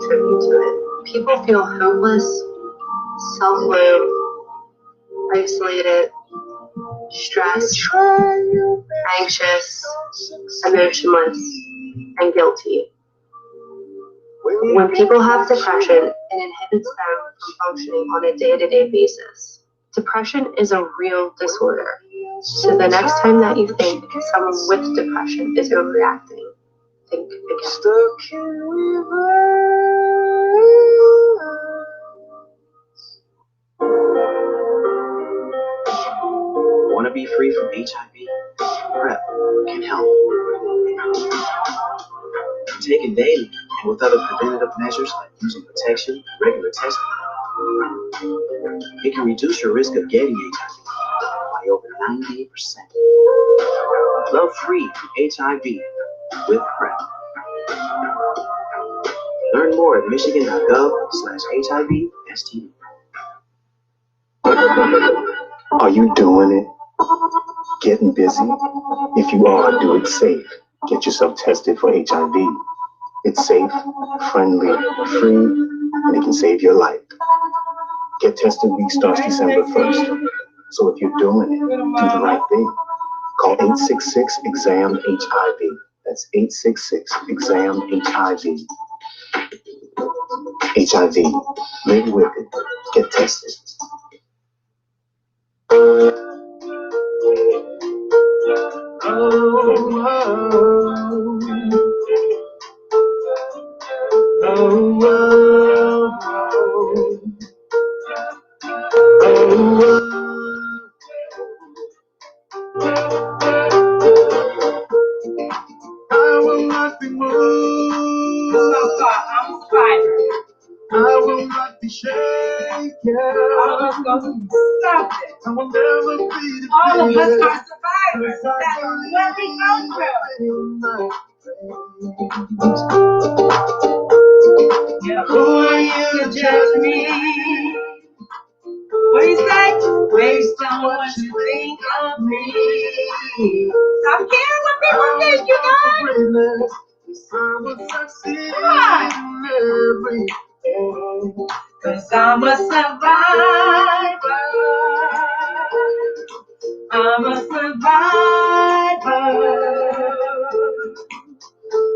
contribute to it. People feel helpless, self-loathed, isolated, stressed, anxious, emotionless, and guilty. When people have depression, it inhibits them from functioning on a day-to-day basis. Depression is a real disorder. So the next time that you think someone with depression is overreacting, think again. Want to be free from HIV? PrEP can help. Taken daily and with other preventative measures like using protection, regular testing, it can reduce your risk of getting HIV by over 90%. Love free from HIV with PrEP. Learn more at michigan.gov/HIV-STD. Are you doing it? Getting busy? If you are, do it safe. Get yourself tested for HIV. It's safe, friendly, free, and it can save your life. Get tested week starts December 1st. So if you're doing it, do the right thing. Call 866-EXAM-HIV. That's 866-EXAM-HIV. HIV. Live with it. Get tested. I will not be shaken. All of us go stop it. I will never be defeated. All of us are survivors. That's what we go through. Yeah, who are you to judge me? What do you say? Based on what you think of me. Stop caring what people think, you guys. Come on. Cause I'm a survivor. I'm a survivor.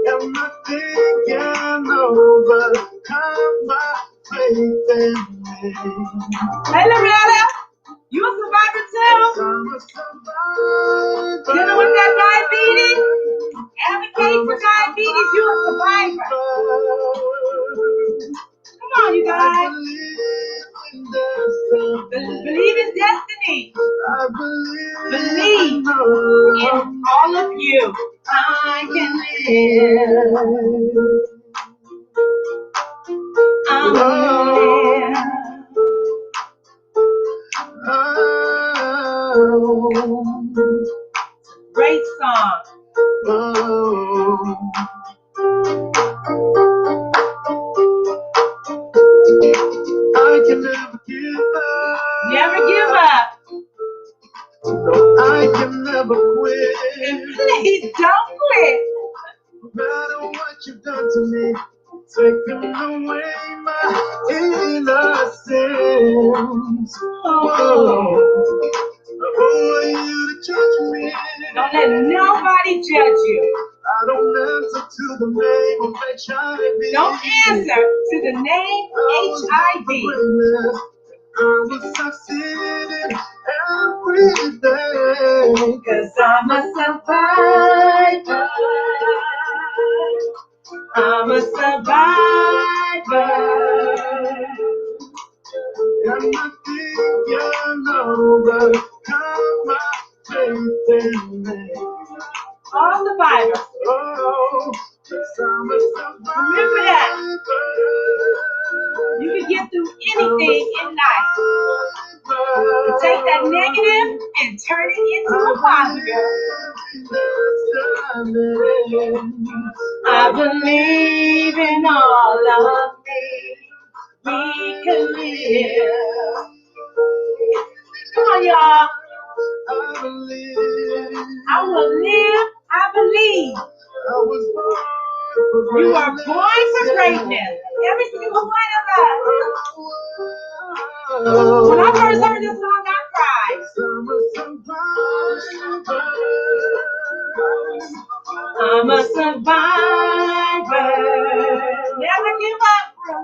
And nothing can overcome my faith in me. Hey, Loretta, you a survivor too? I'm a survivor. You know what that diabetes? Advocate for diabetes, you a survivor. Come on, you guys. Believe in destiny. Believe in all of you. I can live. I will live. Great song. I can never give up. Never give up. No, I can never quit. And please don't quit. No matter what you've done to me, taking away my innocence. Who are you to judge me? Don't let nobody judge you. I don't answer to the name of HIV. Don't answer to the name HIV. I will succeed in every day. Cause I'm a survivor. I'm a survivor. And nothing can overcome my faith in me. All survivors. Oh, I'm a survivor. Remember that. You can get through anything in life. Take that negative and turn it into a positive. I believe in all of me. We can live. Come on, y'all. I will live. I believe. You are born for greatness. me see who might have When I first heard this song, I cried. I'm a survivor. Never give up, bro.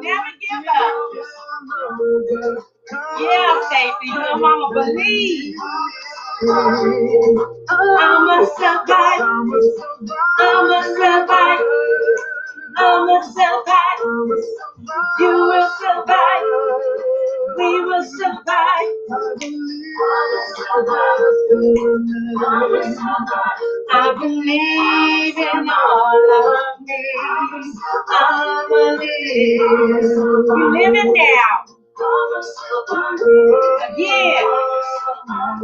Never give up. Yeah, Stacey, little mama believe. I'm a survivor. I'm a survivor. I'm a survivor. You will survive. We will survive. I believe in all of me. I believe. You living now. Again.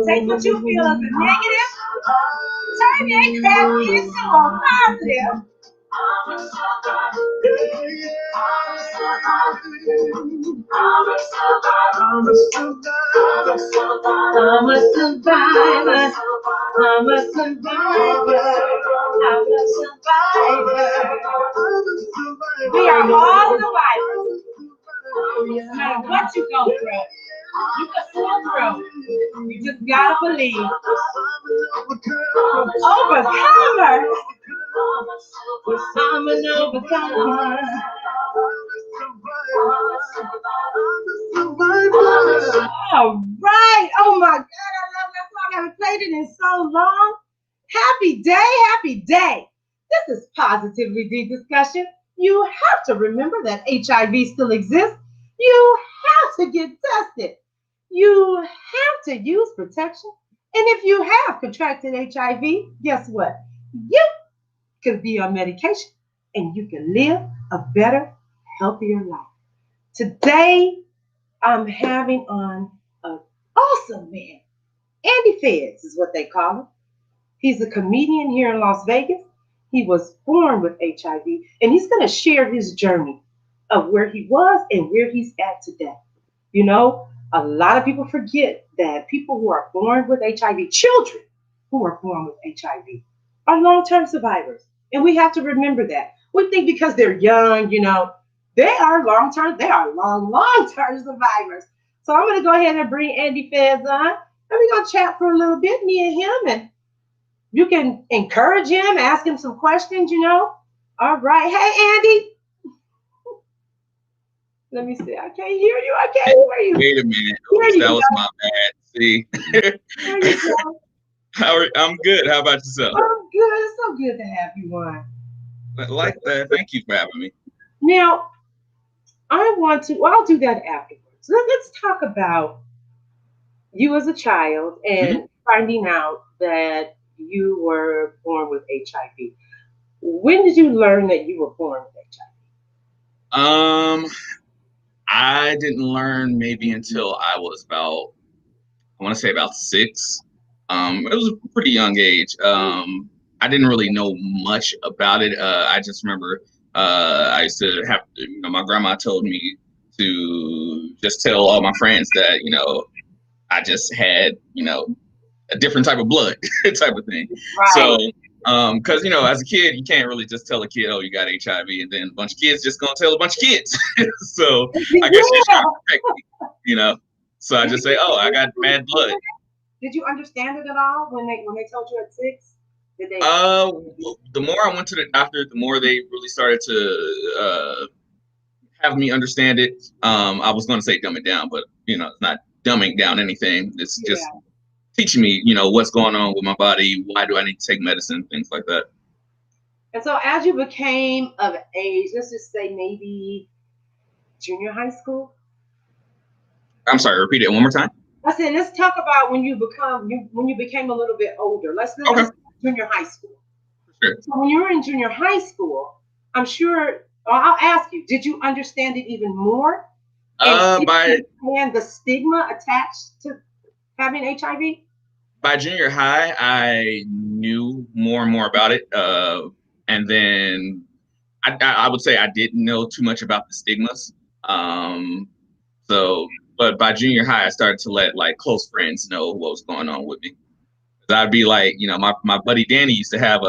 Take what you feel as a negative. Turn that crap into a positive. I'm a survivor. I'm a survivor. I'm a survivor. We are all survivors. No matter what you go through, you can pull through. You just gotta believe. Overcomer. I'm an overcomer. All right. Oh my God, I love that song. I haven't played it in so long. Happy day, happy day. This is Positively Deep Discussion. You have to remember that HIV still exists. You have to get tested. You have to use protection. And if you have contracted HIV, guess what? You can be on medication and you can live a better, healthier life. Today, I'm having on an awesome man. Andy Feds is what they call him. He's a comedian here in Las Vegas. He was born with HIV, and he's going to share his journey of where he was and where he's at today. You know, a lot of people forget that people who are born with HIV, children who are born with HIV, are long-term survivors. And we have to remember that. We think because they're young, you know, they are long-term survivors. So I'm going to go ahead and bring Andy Feds on, and we're going to chat for a little bit, me and him, and you can encourage him, ask him some questions, you know. All right. Hey, Andy. Let me see. I can't hear you. I can't hear you. Wait a minute. That was my bad. See. There you go. I'm good. How about yourself? I'm good. It's so good to have you on. Like that. Thank you for having me. Now, I'll do that afterwards. Let's talk about you as a child and finding out that you were born with HIV. When did you learn that you were born with HIV? I didn't learn maybe until I was about 6. It was a pretty young age. I didn't really know much about it. I just remember I used to have to, my grandma told me to just tell all my friends that, I just had, a different type of blood type of thing. Right. So, because, as a kid, you can't really just tell a kid, oh, you got HIV, and then a bunch of kids just gonna tell a bunch of kids. So I guess you're trying to protect me, So I just say, oh, I got bad blood. Did you understand it at all when they told you at 6? Did they? The more I went to the doctor, the more they really started to have me understand it. I was going to say dumb it down, but it's not dumbing down anything. It's just teaching me, what's going on with my body. Why do I need to take medicine? Things like that. And so as you became of age, let's just say maybe junior high school. I'm sorry, repeat it one more time. I said, let's talk about when you became a little bit older. Let's junior high school. Sure. So when you were in junior high school, I'm sure, I'll ask you, did you understand it even more? And the stigma attached to having HIV? By junior high, I knew more and more about it. And then I would say I didn't know too much about the stigmas. But by junior high, I started to let close friends know what was going on with me. I'd be like, my buddy Danny used to have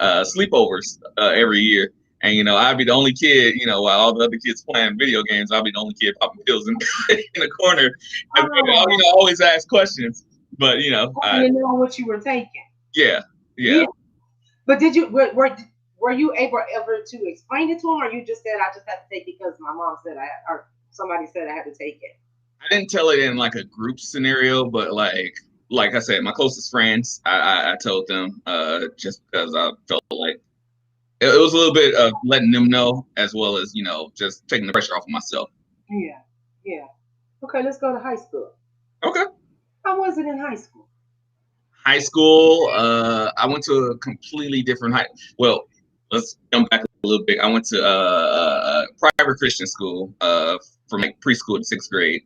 sleepovers every year, And, you know, I'd be the only kid, you know, while all the other kids playing video games, I'd be the only kid popping pills in, in the corner. And, you know, always ask questions. But, you know. I didn't know what you were taking. Yeah. But did you, were you able ever to explain it to him, or you just said, I just had to take it because my mom said or somebody said I had to take it? I didn't tell it in like a group scenario, but like I said, my closest friends, I told them just because I felt like it was a little bit of letting them know, as well as, you know, just taking the pressure off of myself. Yeah. Okay, let's go to high school. Okay. How was it in high school? High school, I went to a completely different well, let's jump back a little bit. I went to private Christian school from like preschool to 6th grade.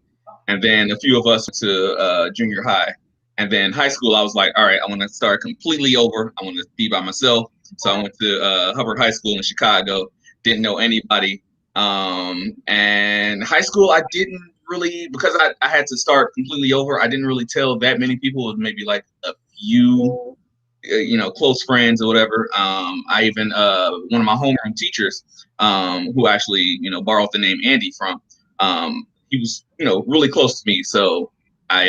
And then a few of us went to junior high. And then high school, I was like, all right, I want to start completely over. I want to be by myself. So I went to Hubbard High School in Chicago. Didn't know anybody. And high school, I didn't really, because I had to start completely over. I didn't really tell that many people. It was maybe like a few, you know, close friends or whatever. I even, one of my homeroom teachers, who actually, you know, borrowed the name Andy from, he was, you know, really close to me. So I,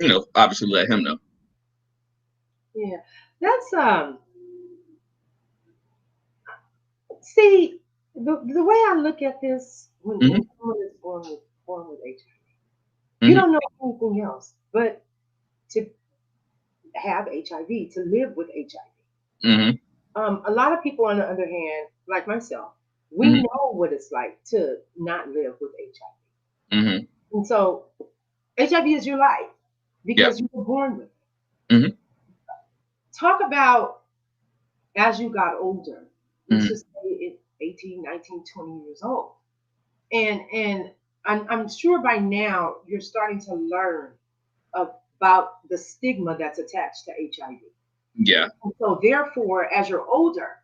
you know, obviously let him know. Yeah, that's, see, the way I look at this, when someone is born with HIV, you don't know anything else but to have HIV, to live with HIV. A lot of people, on the other hand, like myself, we know what it's like to not live with HIV. And so HIV is your life because you were born with it. Talk about as you got older, let's just say 18, 19, 20 years old. And I'm sure by now you're starting to learn about the stigma that's attached to HIV. Yeah. And so therefore, as you're older,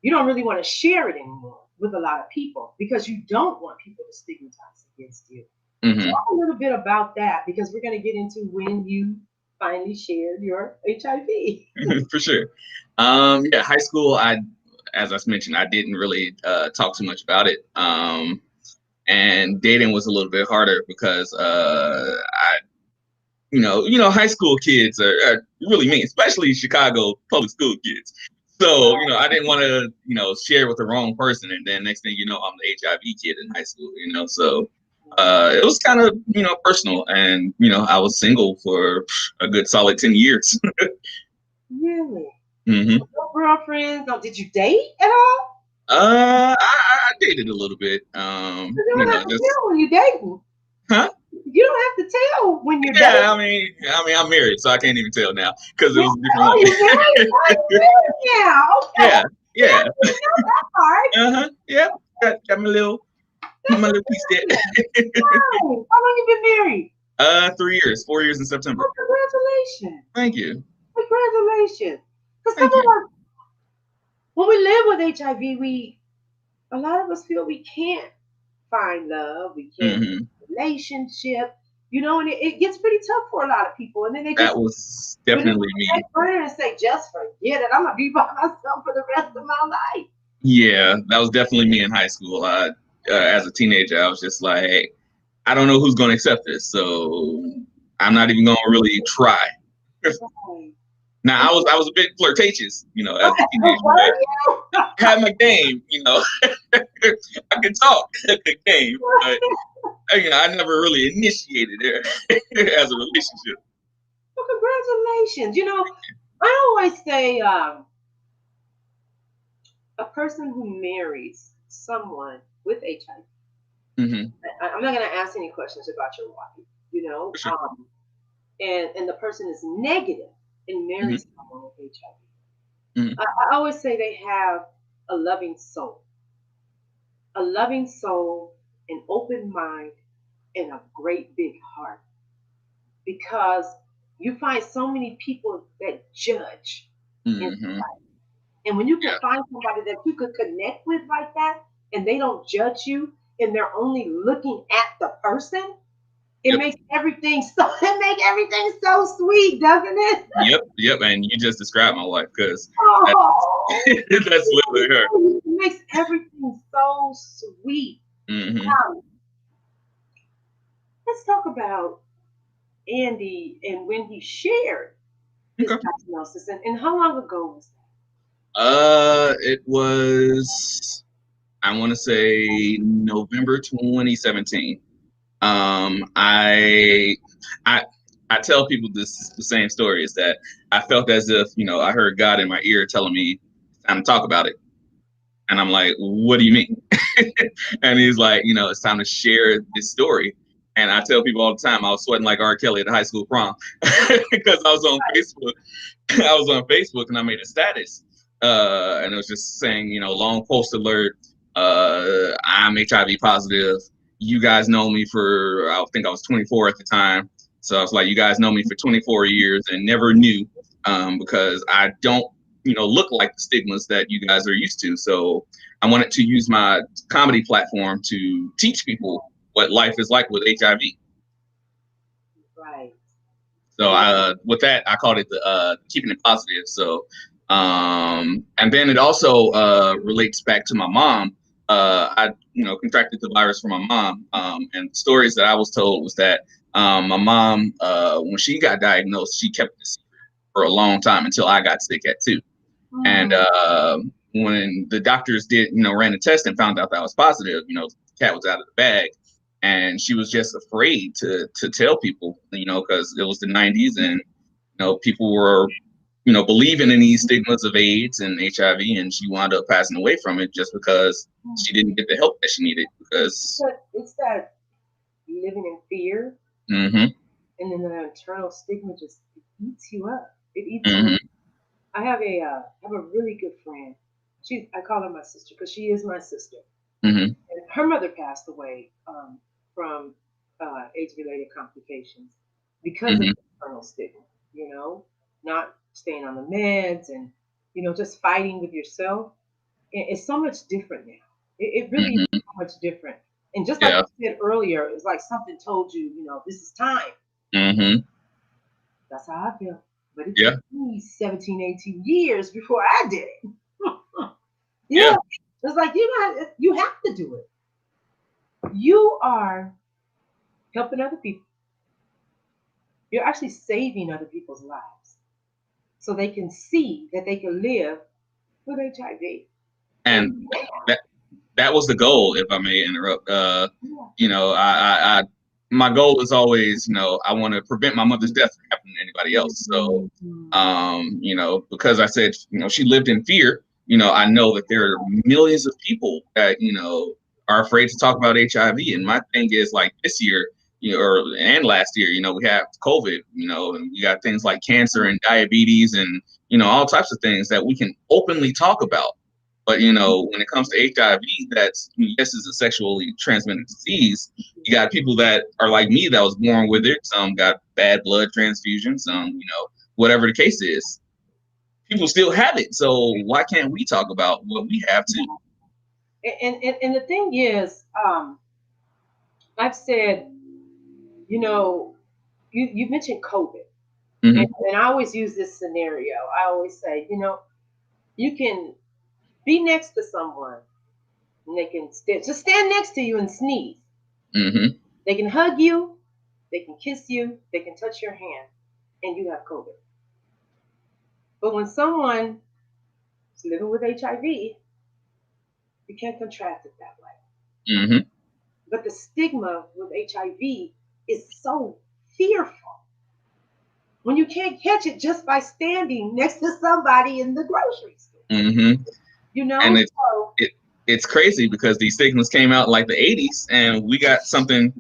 you don't really want to share it anymore with a lot of people because you don't want people to stigmatize against you. Talk a little bit about that, because we're going to get into when you finally shared your HIV. For sure. Yeah, high school, as I mentioned, I didn't really talk too much about it. And dating was a little bit harder because you know, high school kids are really mean, especially Chicago public school kids. So, you know, I didn't want to, you know, share with the wrong person. And then next thing you know, I'm the HIV kid in high school, you know, so it was kind of, you know, personal. And, you know, I was single for a good solid 10 years. Really? No girlfriends? No, did you date at all? I dated a little bit. You don't have to tell when you're dating. Huh? You don't have to tell when you're dating. Yeah, I mean, I'm married, so I can't even tell now because it was a different one. You're married? You're married now. Okay. Yeah. That part. Yeah. Got my little piece there. How long you been married? 3 years, 4 years in September. Oh, congratulations. Thank you. Congratulations. Because some of us, when we live with HIV, a lot of us feel we can't find love, we can't have a relationship, you know, and it gets pretty tough for a lot of people. And then they just, that was definitely me. And say, just forget it. I'm gonna be by myself for the rest of my life. Yeah, that was definitely me in high school. As a teenager, I was just like, hey, I don't know who's going to accept this, so I'm not even going to really try. Now, I was a bit flirtatious, you know, as a teenager. I had my game, you know. I could talk at the game, but you know, I never really initiated it as a relationship. Well, congratulations. You know, I always say a person who marries someone with HIV, I'm not going to ask any questions about your wife, you know, sure. And the person is negative and marries someone with HIV. I always say they have a loving soul, an open mind, and a great big heart. Because you find so many people that judge in life. And when you can find somebody that you could connect with like that, and they don't judge you, and they're only looking at the person, it makes everything so sweet, doesn't it? Yep. And you just described my wife, because That's literally her. It makes everything so sweet. Mm-hmm. Let's talk about Andy and when he shared his diagnosis, and how long ago was that? It was, I want to say November 2017. I I tell people the same story, is that I felt as if, I heard God in my ear telling me it's time to talk about it. And I'm like, what do you mean? And he's like, it's time to share this story. And I tell people all the time, I was sweating like R. Kelly at the high school prom because I was on Facebook. I was on Facebook and I made a status. And it was just saying, long post alert, I'm HIV positive. You guys know me for, I think I was 24 at the time. So I was like, you guys know me for 24 years and never knew, because I don't, look like the stigmas that you guys are used to. So I wanted to use my comedy platform to teach people what life is like with HIV. Right. So with that, I called it the keeping it positive. So, and then it also relates back to my mom. I contracted the virus from my mom, and the stories that I was told was that my mom, when she got diagnosed, she kept it secret for a long time until I got sick at 2. And when the doctors ran the test and found out that I was positive, the cat was out of the bag. And she was just afraid to tell people, because it was the 90s and, people were, believing in these stigmas of AIDS and HIV, and she wound up passing away from it just because she didn't get the help that she needed. Because it's that living in fear, mm-hmm. and then the internal stigma just eats you up. It eats you up. I have a really good friend. I call her my sister because she is my sister. Mm-hmm. And her mother passed away from AIDS-related complications because of the internal stigma. Not staying on the meds and just fighting with yourself. It's so much different now. It really is so much different. And just like you said earlier, it's like something told you, this is time. Mm-hmm. That's how I feel. But it took me 17, 18 years before I did it. Yeah. It's like, you have to do it. You are helping other people. You're actually saving other people's lives so they can see that they can live with HIV. And that was the goal, if I may interrupt. My goal is always, I want to prevent my mother's death from happening to anybody else. So, because I said, she lived in fear, I know that there are millions of people that, are afraid to talk about HIV. And my thing is, like, this year, and last year, we have COVID, and we got things like cancer and diabetes and, all types of things that we can openly talk about. But, when it comes to HIV, yes, is a sexually transmitted disease. You got people that are like me that was born with it. Some got bad blood transfusions. Some, whatever the case is, people still have it. So why can't we talk about what we have too? And the thing is, I've said, you mentioned COVID. Mm-hmm. And I always use this scenario. I always say, you can be next to someone and they can just stand next to you and sneeze. Mm-hmm. They can hug you, they can kiss you, they can touch your hand, and you have COVID. But when someone is living with HIV, you can't contract it that way. Mm-hmm. But the stigma with HIV is so fearful. When you can't catch it just by standing next to somebody in the grocery store. Mm-hmm. And it's crazy because these stigmas came out in like the 80s, and we got something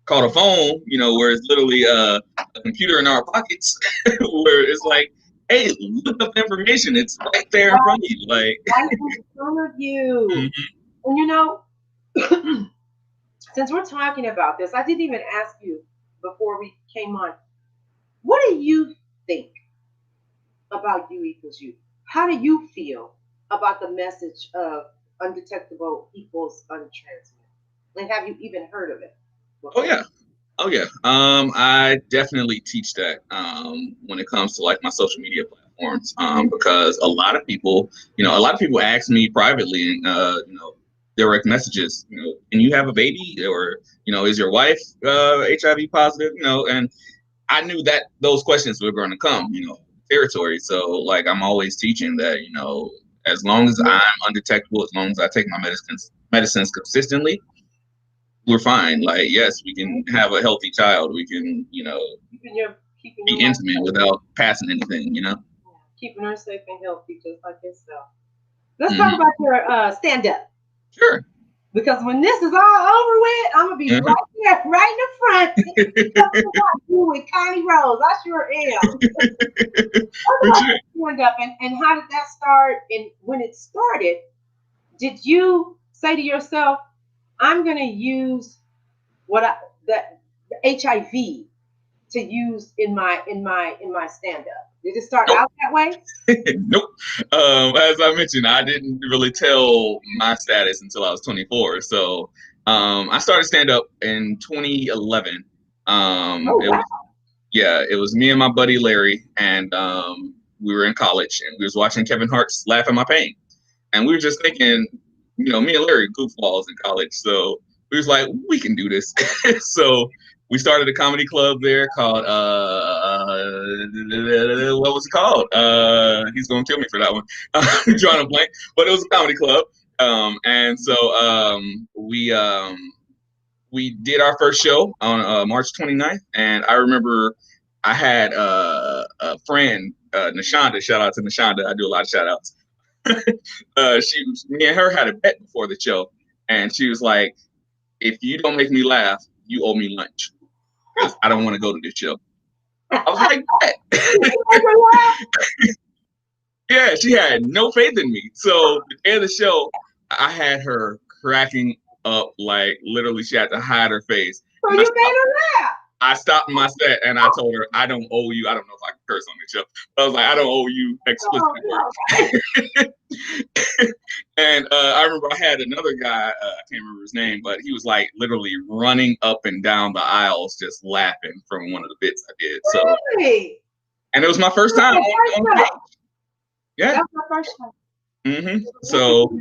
called a phone, where it's literally a computer in our pockets, where it's like, hey, look up the information. It's right there in front of you. Like, right in front of you. Mm-hmm. And since we're talking about this, I didn't even ask you before we came on. What do you think about U equals U? How do you feel about the message of undetectable equals untransmitted? Like, have you even heard of it before? Oh yeah. I definitely teach that when it comes to like my social media platform. platforms, because a lot of people ask me privately, direct messages, can you have a baby, or is your wife HIV positive, and I knew that those questions were going to come, territory. So like I'm always teaching that, as long as I'm undetectable, as long as I take my medicines consistently, we're fine. Like, yes, we can have a healthy child. We can, be intimate without passing anything, Keeping her safe and healthy, just like yourself. Let's talk about your stand-up. Sure. Because when this is all over with, I'm gonna be right there, right in the front. You with Connie Rose, I sure am. Stand-up, and how did that start? And when it started, did you say to yourself, I'm gonna use the HIV to use in my stand-up? Did it start out that way? Nope. As I mentioned, I didn't really tell my status until I was 24. So I started stand-up in 2011. It was me and my buddy Larry, and we were in college, and we was watching Kevin Hart's Laugh at My Pain. And we were just thinking, me and Larry goofballs in college. So we was like, we can do this. So we started a comedy club there called, what was it called? He's going to kill me for that one. I'm drawing a blank, but it was a comedy club. And so we did our first show on March 29th. And I remember I had a friend, Nashonda, shout out to Nashonda. I do a lot of shout outs. Me and her had a bet before the show. And she was like, if you don't make me laugh, you owe me lunch. Because I don't want to go to this show. I was like, that. Yeah, she had no faith in me. So the day of the show, I had her cracking up, like literally she had to hide her face. So you made her laugh. I stopped my set and I told her, I don't owe you. I don't know if I can curse on the show. But I was like, I don't owe you explicit words. And I remember I had another guy, I can't remember his name, but he was like literally running up and down the aisles just laughing from one of the bits I did. So, really? And it was my first time on stage. Yeah. That was my first time. Mm-hmm. So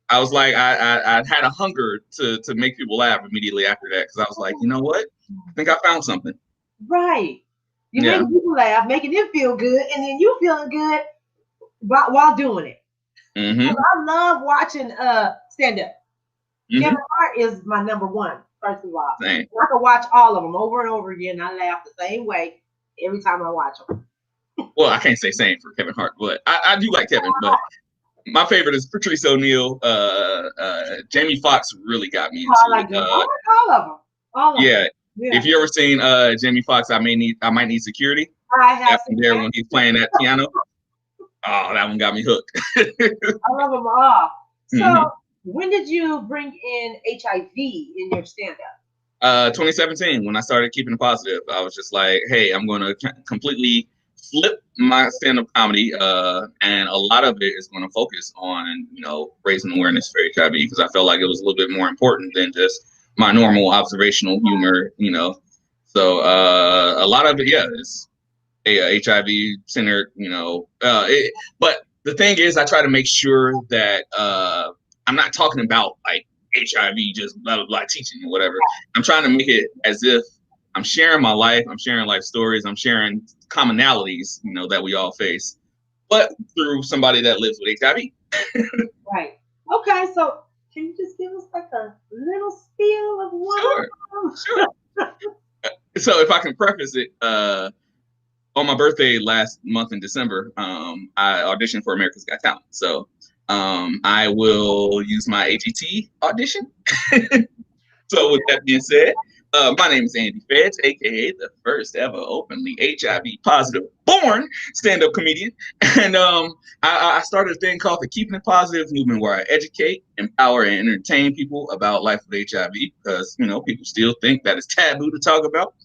I was like, I had a hunger to make people laugh immediately after that, because I was like, you know what? I think I found something. Right. You making people laugh, making them feel good, and then you feeling good while doing it. Mm-hmm. I love watching stand-up. Mm-hmm. Kevin Hart is my number one, first of all. Same. I can watch all of them over and over again. I laugh the same way every time I watch them. Well, I can't say same for Kevin Hart, but I do like Kevin, but my favorite is Patrice O'Neal. Jamie Foxx really got me into I like them. All of them. All of them. Yeah. If you ever seen Jamie Foxx, I might need security. I have there when he's playing that piano. Oh, that one got me hooked. I love them all. So, when did you bring in HIV in your stand-up? 2017, when I started keeping it positive. I was just like, hey, I'm going to completely flip my stand-up comedy, and a lot of it is going to focus on, raising awareness for HIV, because I felt like it was a little bit more important than just my normal observational humor, So a lot of it, is HIV centered, but the thing is, I try to make sure that I'm not talking about like HIV, just blah, blah, blah, teaching or whatever. I'm trying to make it as if I'm sharing my life, I'm sharing life stories, I'm sharing commonalities, that we all face, but through somebody that lives with HIV. Right. Okay, so can you just give us like a little spiel of one? Sure. So if I can preface it, on my birthday last month in December, I auditioned for America's Got Talent. So I will use my AGT audition. So with that being said, my name is Andy Feds, aka the first ever openly HIV positive born stand-up comedian. And I started a thing called the Keeping It Positive movement, where I educate, empower, and entertain people about life with HIV, because people still think that it's taboo to talk about.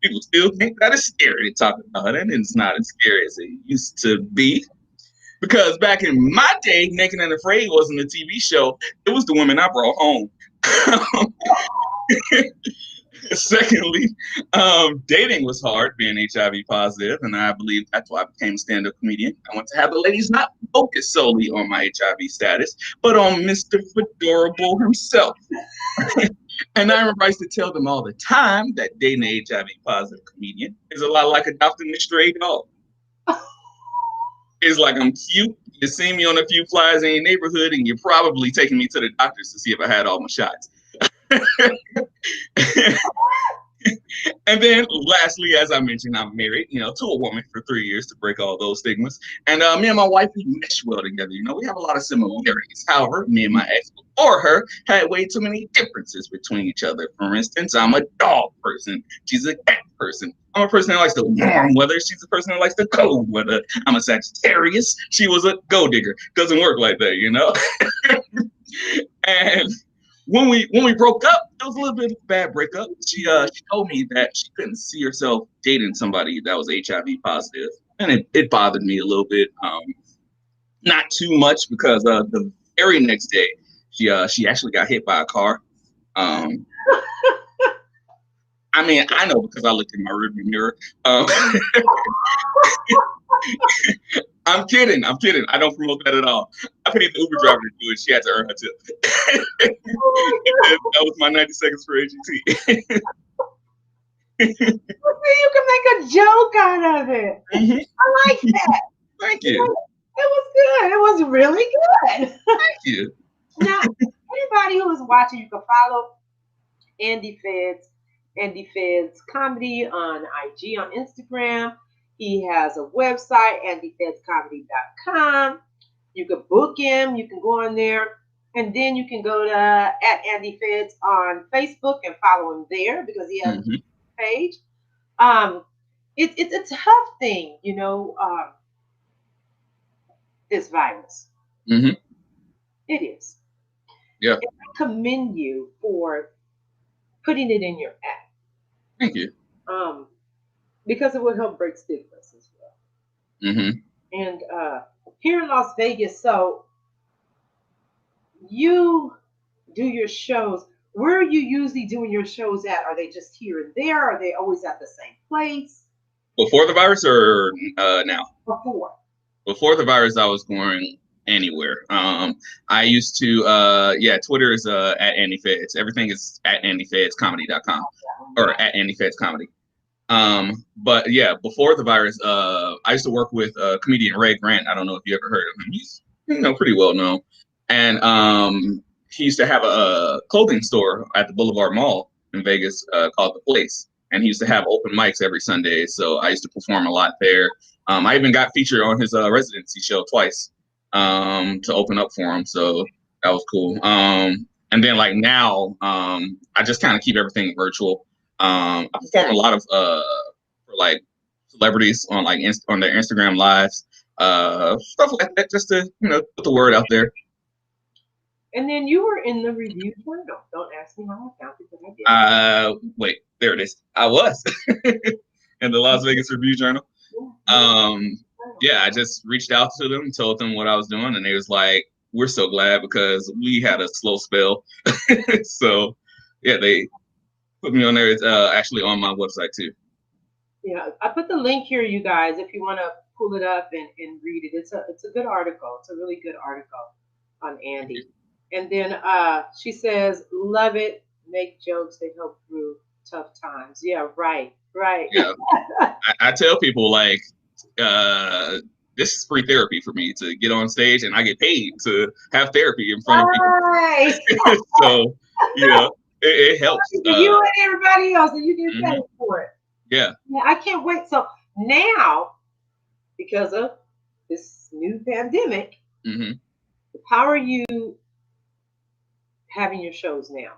People still think that it's scary to talk about it, and it's not as scary as it used to be. Because back in my day, Naked and Afraid wasn't a TV show. It was the women I brought home. Secondly, dating was hard being HIV positive, and I believe that's why I became a stand-up comedian. I want to have the ladies not focus solely on my HIV status, but on Mr. Fedorable himself. And I remember I used to tell them all the time that dating an HIV positive comedian is a lot like adopting a stray dog. It's like I'm cute. You see me on a few flyers in your neighborhood, and you're probably taking me to the doctors to see if I had all my shots. And then lastly, as I mentioned, I'm married, to a woman for 3 years to break all those stigmas. And me and my wife, we mesh well together. We have a lot of similarities. However, me and my ex before her had way too many differences between each other. For instance, I'm a dog person. She's a cat person. I'm a person that likes the warm weather. She's a person that likes the cold weather. I'm a Sagittarius. She was a gold digger. Doesn't work like that, And when we broke up, it was a little bit of a bad breakup. She told me that she couldn't see herself dating somebody that was HIV positive, and it bothered me a little bit. Not too much because the very next day she actually got hit by a car. I mean, I know because I looked in my rearview mirror. I'm kidding. I don't promote that at all. I paid the Uber driver to do it. She had to earn her tip. That was my 90 seconds for AGT. You can make a joke out of it. Mm-hmm. I like that. Thank you. It was good. It was really good. Thank you. Now, anybody who is watching, you can follow Andy Feds Comedy on IG, on Instagram. He has a website, andyfedscomedy.com. You can book him. You can go on there. And then you can go to @AndyFeds on Facebook and follow him there because he has a page. It's a tough thing, this virus. Mm-hmm. It is. Yeah. And I commend you for putting it in your act. Thank you. Because it will help break stigmas as well. Mm-hmm. And here in Las Vegas, so you do your shows. Where are you usually doing your shows at? Are they just here and there? Are they always at the same place? Before the virus or now? Before. Before the virus, I was going anywhere. I used to, Twitter is @AndyFeds. Everything is @AndyFedsComedy.com or @AndyFedsComedy. But yeah, before the virus, I used to work with comedian Ray Grant. I don't know if you ever heard of him. He's pretty well known. And he used to have a clothing store at the Boulevard Mall in Vegas called The Place. And he used to have open mics every Sunday. So I used to perform a lot there. I even got featured on his residency show twice to open up for him. So that was cool. And then like now, I just kind of keep everything virtual. I perform a lot of for like celebrities on like on their Instagram lives, stuff like that, just to put the word out there. And then you were in the Review Journal. Don't ask me how I found it, because I did. Wait, there it is. I was in the Las Vegas Review Journal. Yeah, I just reached out to them, told them what I was doing, and they was like, "We're so glad because we had a slow spell." So yeah, they put me on there. It's actually on my website too. Yeah, I put the link here, you guys, if you want to pull it up and read it. It's a good article. It's a really good article on Andy. And then she says, "Love it. Make jokes. They help through tough times." Yeah, right. Yeah, I tell people like, this is free therapy for me to get on stage, and I get paid to have therapy in front of people. So it helps. You and everybody else, and you get paid for it. Yeah, I can't wait. So now, because of this new pandemic, how are you having your shows now?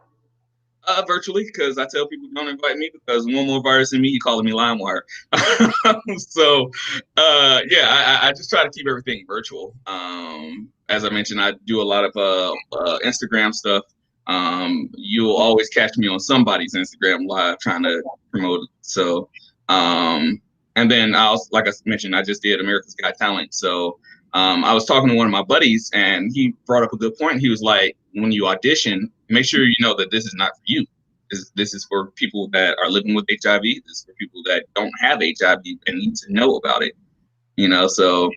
Virtually, because I tell people don't invite me because one more virus than me, you calling me LimeWire. So I just try to keep everything virtual. As I mentioned, I do a lot of Instagram stuff. You'll always catch me on somebody's Instagram live trying to promote it. So and then like I mentioned, I just did America's Got Talent. So I was talking to one of my buddies, and he brought up a good point. He was like, when you audition, make sure you know that this is not for you. This is for people that are living with HIV. This is for people that don't have HIV and need to know about it. You know, so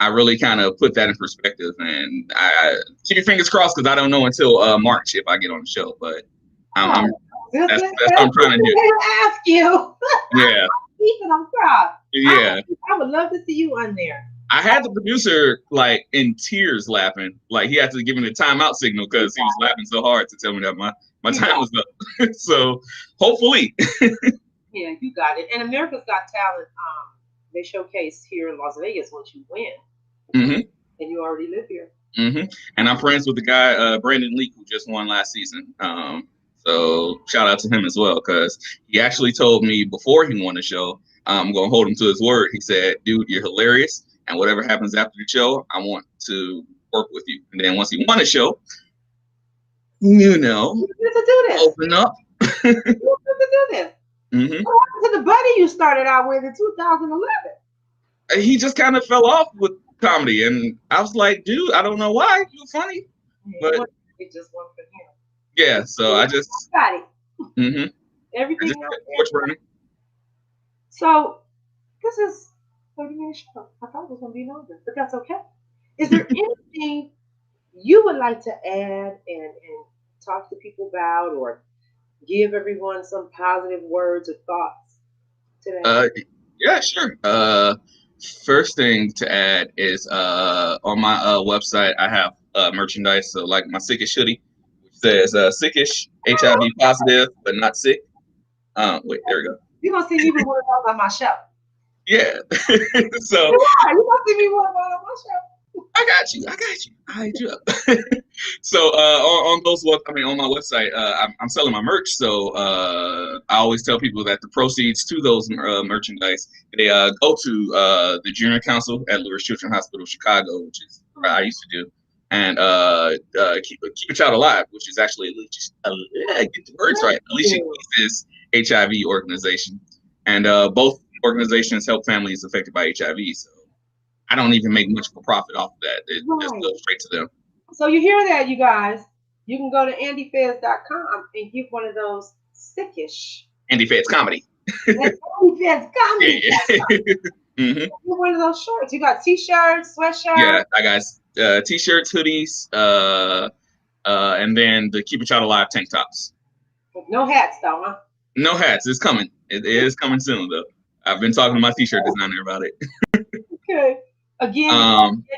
I really kind of put that in perspective, and I keep your fingers crossed because I don't know until March if I get on the show. But that's what I'm trying to do. Ask you. Yeah. I'm proud. Yeah. I would love to see you on there. I had the producer like in tears laughing, like he had to give me the timeout signal because he was laughing so hard to tell me that my time was up. So hopefully. Yeah, you got it. And America's Got Talent, they showcase here in Las Vegas once you win. Mm-hmm. And you already live here. Mm-hmm. And I'm friends with the guy, Brandon Leak, who just won last season. So shout out to him as well, because he actually told me before he won the show, I'm going to hold him to his word. He said, dude, you're hilarious. And whatever happens after the show, I want to work with you. And then once he won the show, you know, open up. You get to do this. Mm-hmm. What happened to the buddy you started out with in 2011? He just kind of fell off with comedy. And I was like, dude, I don't know why. You're funny. But it just went for him. Yeah, so I just got it. Mm-hmm. Everything else. So this is 30-minute show. I thought it was gonna be longer, but that's okay. Is there anything you would like to add and talk to people about, or give everyone some positive words or thoughts today? Yeah, sure. First thing to add is on my website I have merchandise. So like my Sickish hoodie, which says Sickish, HIV positive but not sick. Wait, there we go. You're gonna see me with one of those on my show. Yeah. So you're gonna see me with one on my show. I got you. I do. So on those, on my website, I'm selling my merch. So I always tell people that the proceeds to those merchandise, they go to the Junior Council at Lewis Children's Hospital, Chicago, which is where I used to do, and keep a Child Alive, which is actually get the words right, Alicia Keys' HIV organization, and both organizations help families affected by HIV. So I don't even make much of a profit off of that. It just goes straight to them. So you hear that, you guys. You can go to andyfeds.com and get one of those Sickish. Andy Feds Comedy. That's Andy Feds Comedy. Mm-hmm. Get one of those shirts. You got t-shirts, sweatshirts. Yeah, I got t-shirts, hoodies, and then the Keep a Child Alive tank tops. No hats, though, huh? No hats. It's coming. It is coming soon, though. I've been talking to my t-shirt designer about it. Okay. Again,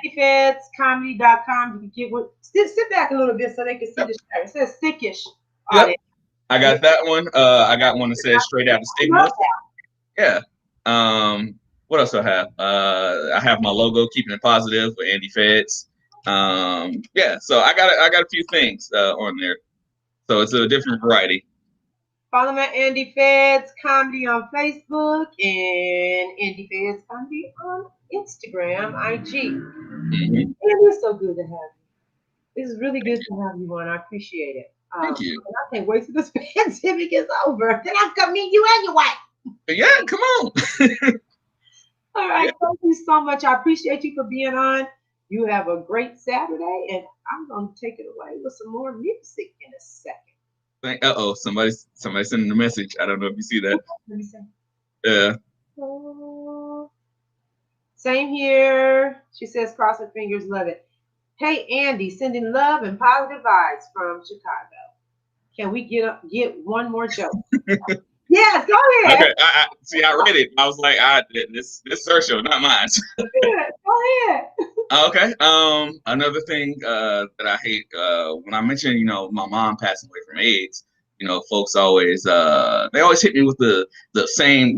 andyfedscomedy.com. You can get one. Sit back a little bit so they can see the shirt. It says Sickish. Yep. I got that one. I got one that says Straight Out of Stigma. Yeah. What else do I have? I have my logo, Keeping It Positive, with Andy Feds. Yeah. So I got a few things on there. So it's a different variety. Follow me at Andy Feds Comedy on Facebook and Andy Feds Comedy on Instagram, IG. Mm-hmm. And it's so good to have you. It's really good to have you on. I appreciate it. Thank you. I can't wait till this pandemic is over. Then I'm coming meet you and your wife. Yeah, come on. All right. Thank you so much. I appreciate you for being on. You have a great Saturday, and I'm going to take it away with some more music in a second. Somebody's sending a message. I don't know if you see that. Let me see. Yeah. Same here. She says, cross her fingers, love it. Hey, Andy, sending love and positive vibes from Chicago. Can we get one more joke? Yes, go ahead. Okay, I read it. I was like, this is her show, not mine. Go ahead. Okay. Another thing that I hate when I mention, my mom passing away from AIDS, folks always they always hit me with the same,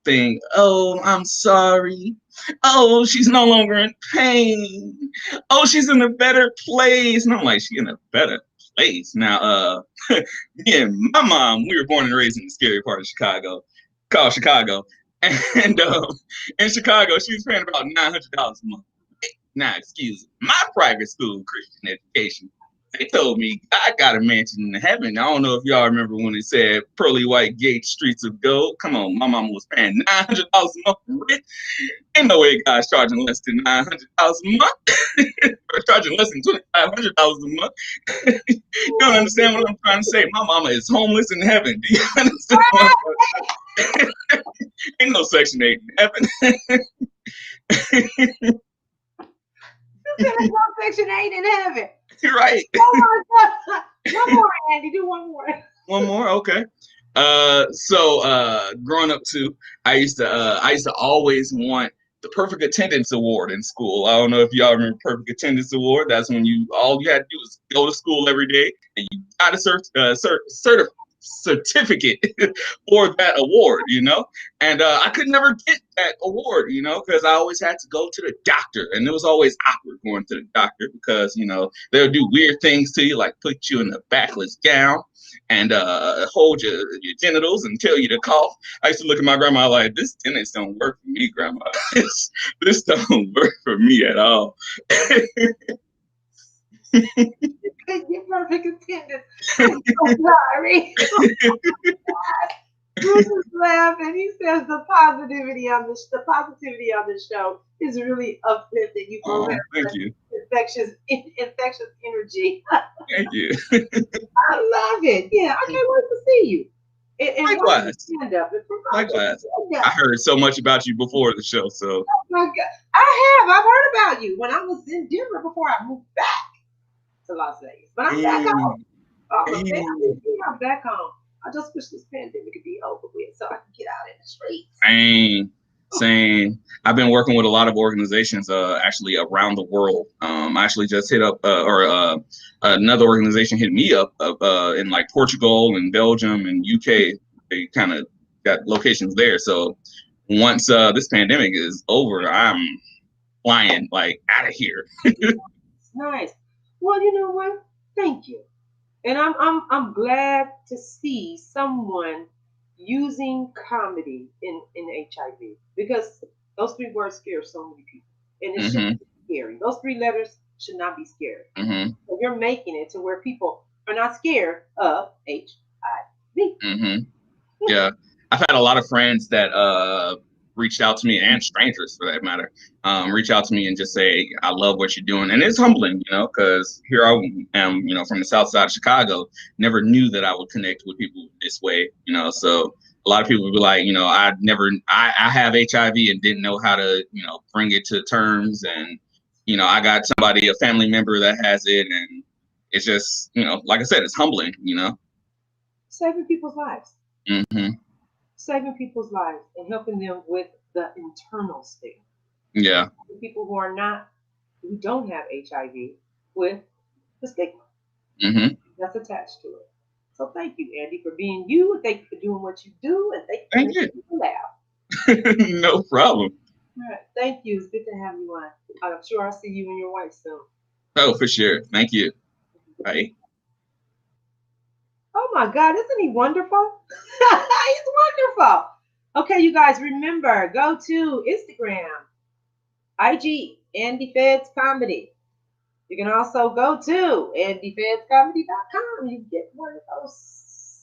thing. Oh, I'm sorry. Oh, she's no longer in pain. Oh, she's in a better place. And I'm like, she's in a better place. Now, me and my mom, we were born and raised in the scary part of Chicago, called Chicago. And in Chicago, she was paying about $900 a month. Now, excuse me, my private school Christian education They told me I got a mansion in heaven. I don't know if y'all remember when it said pearly white gates, streets of gold. Come on, my mama was paying $900 a month for rent. Ain't no way God's charging less than $900 a month. Or charging less than $2,500 a month. You don't understand what I'm trying to say. My mama is homeless in heaven. Do you understand what I'm trying to say? Ain't no Section 8 in heaven. There's no Section 8 in heaven. You're right. Oh my God. One more, Andy. Do one more. One more, okay. So growing up too, I used to always want the perfect attendance award in school. I don't know if y'all remember perfect attendance award. That's when all you had to do was go to school every day and you got a certificate for that award, you know. And I could never get that award, you know, because I always had to go to the doctor, and it was always awkward going to the doctor because, you know, they'll do weird things to you, like put you in a backless gown and hold your genitals and tell you to cough. I used to look at my grandma like, this dentist don't work for me, grandma. This don't work for me at all. Get perfect attendance. I'm so sorry. Bruce is laughing. He says the positivity on the show is really uplifting. You both have thank you. infectious energy. Thank you. I love it. Yeah, I can't wait to see you. And Likewise. stand up. Likewise. I heard so much about you before the show, so. Oh my God. I've heard about you when I was in Denver before I moved back to Las Vegas. But I'm back home. I'm back home. I just wish this pandemic could be over with so I can get out in the streets. Same. I've been working with a lot of organizations actually around the world. I actually just hit up, another organization hit me up in like Portugal and Belgium and UK. They kind of got locations there. So once this pandemic is over, I'm flying like out of here. Nice. Well, you know what? Thank you. And I'm glad to see someone using comedy in HIV, because those 3 words scare so many people, and it shouldn't be scary. Those 3 letters should not be scary. So you're making it to where people are not scared of HIV. Yeah, I've had a lot of friends that reached out to me, and strangers for that matter, reach out to me and just say, I love what you're doing. And it's humbling, you know, because here I am, you know, from the south side of Chicago, never knew that I would connect with people this way, you know. So a lot of people would be like, you know, I have HIV and didn't know how to, you know, bring it to terms. And, you know, I got a family member that has it. And it's just, you know, like I said, it's humbling, you know. Saving people's lives. Saving people's lives and helping them with the internal stigma. Yeah. People who don't have HIV with the stigma that's attached to it. So thank you, Andy, for being you, and thank you for doing what you do, and thank you for making people laugh. No problem. All right, thank you. It's good to have you on. I'm sure I'll see you and your wife soon. Oh, for sure. Thank you. Bye. Oh my God, isn't he wonderful? He's wonderful. Okay, you guys, remember, go to Instagram, IG, Andy Feds Comedy. You can also go to andyfedscomedy.com. You can get one of those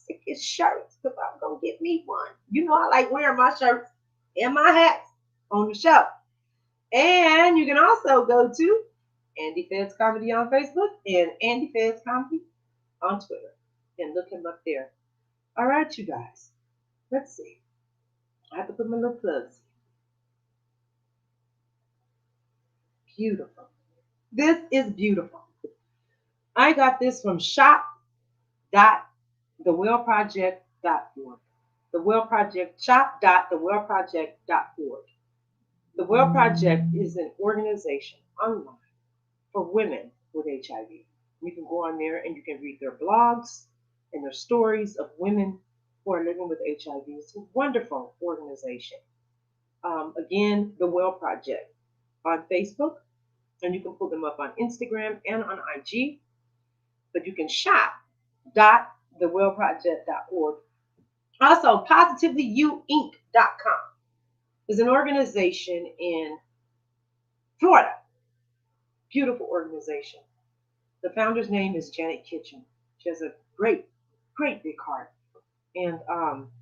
sickest shirts, because I'm going to get me one. You know I like wearing my shirts and my hats on the show. And you can also go to Andy Feds Comedy on Facebook and Andy Feds Comedy on Twitter. And look him up there. All right, you guys. Let's see. I have to put my little plugs in. Beautiful. This is beautiful. I got this from shop.thewellproject.org. The Well Project, shop.thewellproject.org. The Well Project is an organization online for women with HIV. You can go on there and you can read their blogs and their stories of women who are living with HIV. It's a wonderful organization. Again, the Well Project on Facebook, and you can pull them up on Instagram and on IG. But you can shop.thewellproject.org. Also, positivelyyouinc.com is an organization in Florida. Beautiful organization The founder's name is Janet Kitchen. She has a great, great big heart. And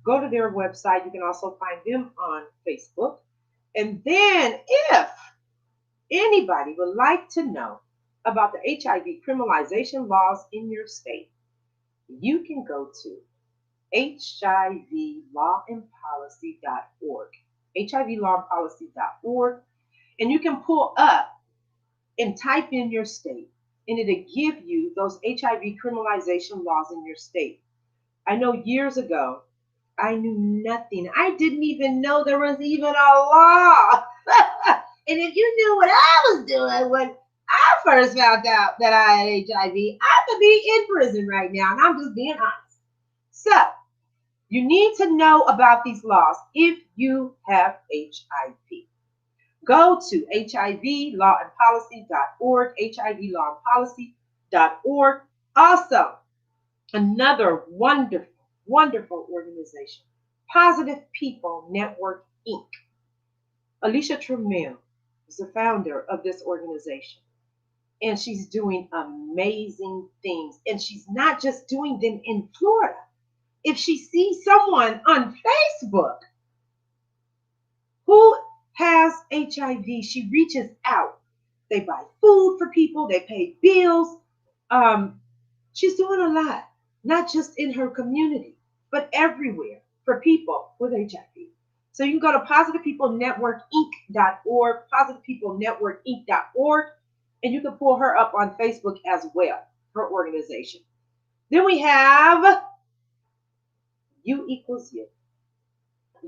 go to their website. You can also find them on Facebook. And then if anybody would like to know about the HIV criminalization laws in your state, you can go to hivlawandpolicy.org, hivlawandpolicy.org, and you can pull up and type in your state, and it'll give you those HIV criminalization laws in your state. I know years ago, I knew nothing. I didn't even know there was even a law. And if you knew what I was doing when I first found out that I had HIV, I could be in prison right now, and I'm just being honest. So, you need to know about these laws if you have HIV. Go to hivlawandpolicy.org, hivlawandpolicy.org. Also, another wonderful, wonderful organization, Positive People Network, Inc. Alicia Trammell is the founder of this organization, and she's doing amazing things. And she's not just doing them in Florida. If she sees someone on Facebook who has HIV, she reaches out. They buy food for people, they pay bills. She's doing a lot, not just in her community, but everywhere for people with HIV. So you can go to positivepeoplenetworkinc.org, positivepeoplenetworkinc.org, and you can pull her up on Facebook as well, her organization. Then we have You Equals You,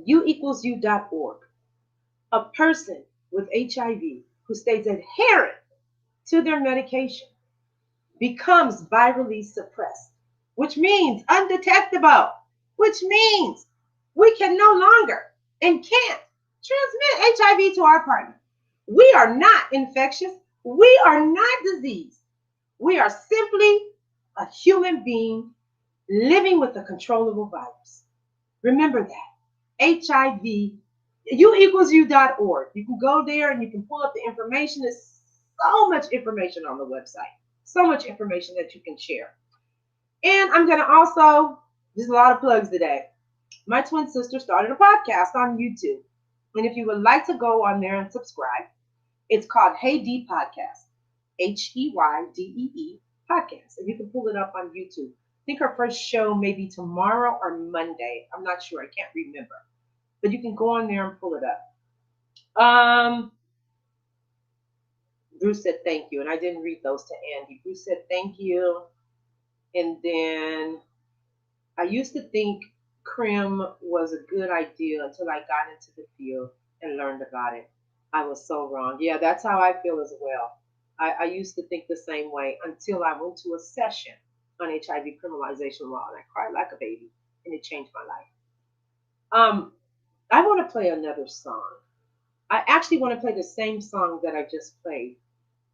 youequalsyou.org. A person with HIV who stays adherent to their medication becomes virally suppressed, which means undetectable, which means we can no longer and can't transmit HIV to our partner. We are not infectious. We are not diseased. We are simply a human being living with a controllable virus. Remember that. HIV, youequalsyou.org. You can go there and you can pull up the information. There's so much information on the website. So much information that you can share. And I'm going to also, there's a lot of plugs today. My twin sister started a podcast on YouTube. And if you would like to go on there and subscribe, it's called Hey D Podcast. HEYDEE Podcast. And you can pull it up on YouTube. I think her first show may be tomorrow or Monday. I'm not sure. I can't remember. But you can go on there and pull it up. Bruce said thank you. And I didn't read those to Andy. Bruce said thank you. And then I used to think CRIM was a good idea until I got into the field and learned about it. I was so wrong. Yeah, that's how I feel as well. I used to think the same way until I went to a session on HIV criminalization law, and I cried like a baby, and it changed my life. I want to play another song. I actually want to play the same song that I just played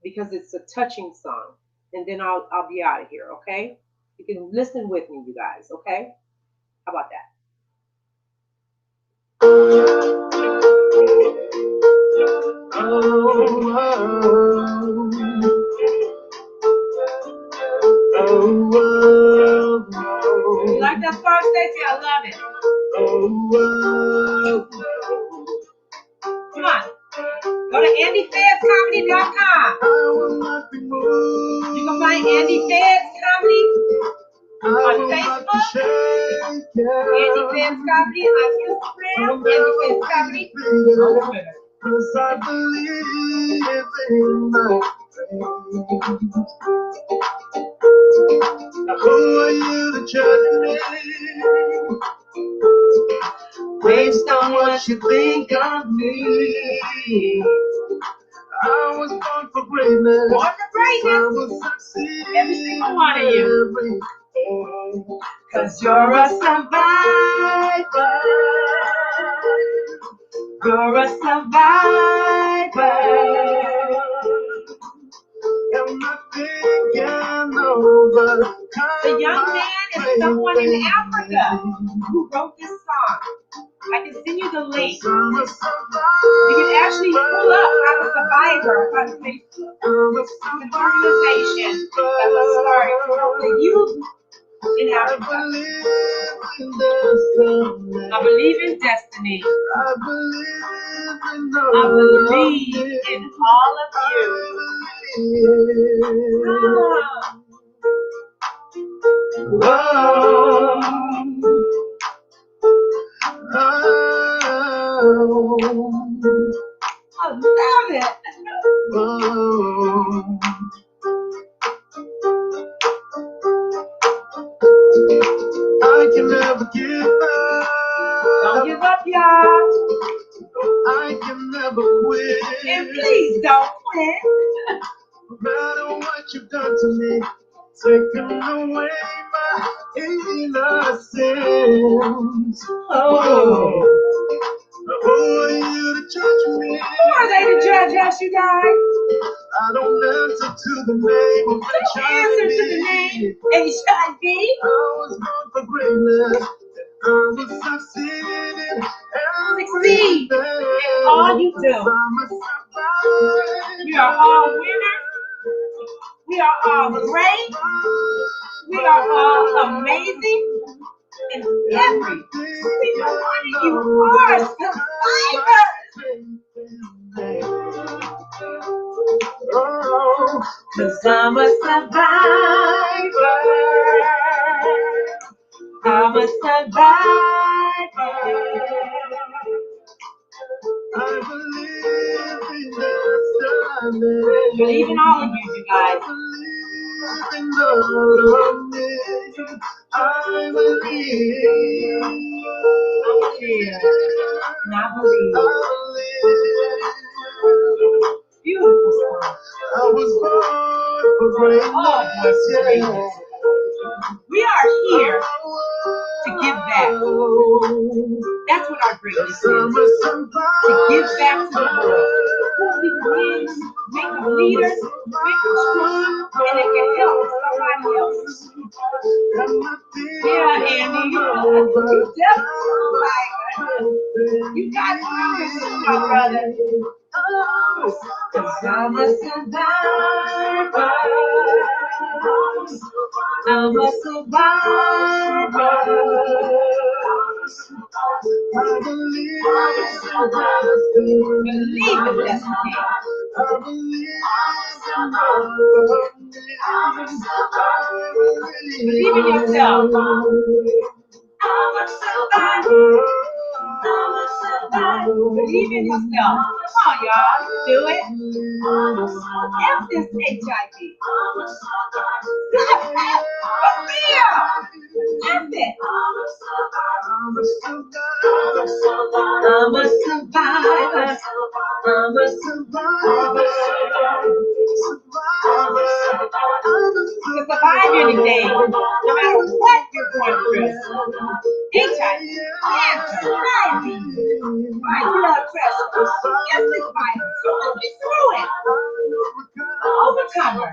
because it's a touching song, and then I'll be out of here, okay? You can listen with me, you guys, okay? How about that? You like that song, Stacey? I love it. Come on. Go to AndyFedsComedy.com. You can find Andy Feds Comedy on Facebook, Andy Feds Comedy on Instagram, Andy Feds Comedy on Twitter. Cause I believe in my dreams. Now who are you to judge me based on what you think of me? I was born for greatness. Born for greatness. I will succeed. Every single one of you. Cause you're a survivor. You're a survivor. And nothing can overcome. The young man is someone in Africa who wrote this song. I can send you the link. You can actually pull up I'm a Survivor on Facebook. It's an organization that was started to help the youth in Africa. I believe in destiny. I believe in all of you. I love it. I can never give up. Don't give up, y'all. I can never quit. And please don't quit. No matter what you've done to me, taking away my innocence. Who are you to judge me? Who are they to judge us, you guys? I don't answer to the name of Don't answer to the name HIV. I was born for greatness. I will succeed in Succeed in all you do. We are all winners. We are all great. We are all amazing. And every single one of you are survivors. Cause I'm a survivor. I'm a survivor. I believe in all of you, you guys. I believe. And I believe. Beautiful song. I was born for greatness. We are here to give back. That's what our greatness is. To give back to the world. We can make them leaders, make them strong, and it can help somebody else. Yeah, Andy, you definitely like you got to do this, my brother. Cause I'm a survivor. I'm a survivor. I believe in destiny. I believe Believe in yourself. I'm a survivor. I'm a survivor. Believe in yourself. Come on, y'all. Do it. F this HIV. For real. F it. I'm a survivor. I'm a survivor. To survive anything, no matter what you're going through. HIV, cancer, diabetes, high blood pressure, gastric virus, get through it. Overcomer.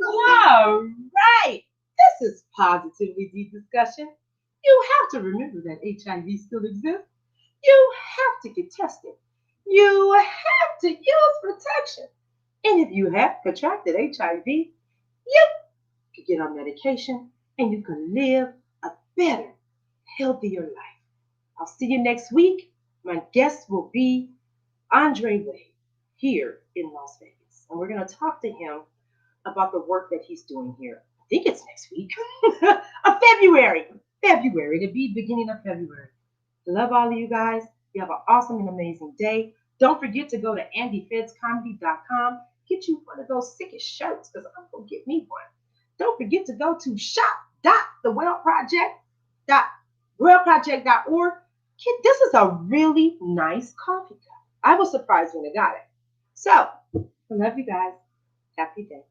All right. This is Positively Deep Discussion. You have to remember that HIV still exists. You have to get tested. You have to use protection. And if you have contracted HIV, you can get on medication and you can live a better, healthier life. I'll see you next week. My guest will be Andre Wade here in Las Vegas. And we're going to talk to him about the work that he's doing here. I think it's next week. February. It'll be beginning of February. Love all of you guys. You have an awesome and amazing day. Don't forget to go to andyfedscomedy.com. Get you one of those sickest shirts because I'm going to get me one. Don't forget to go to shop.thewellproject.org. This is a really nice coffee cup. I was surprised when I got it. So, I love you guys. Happy day.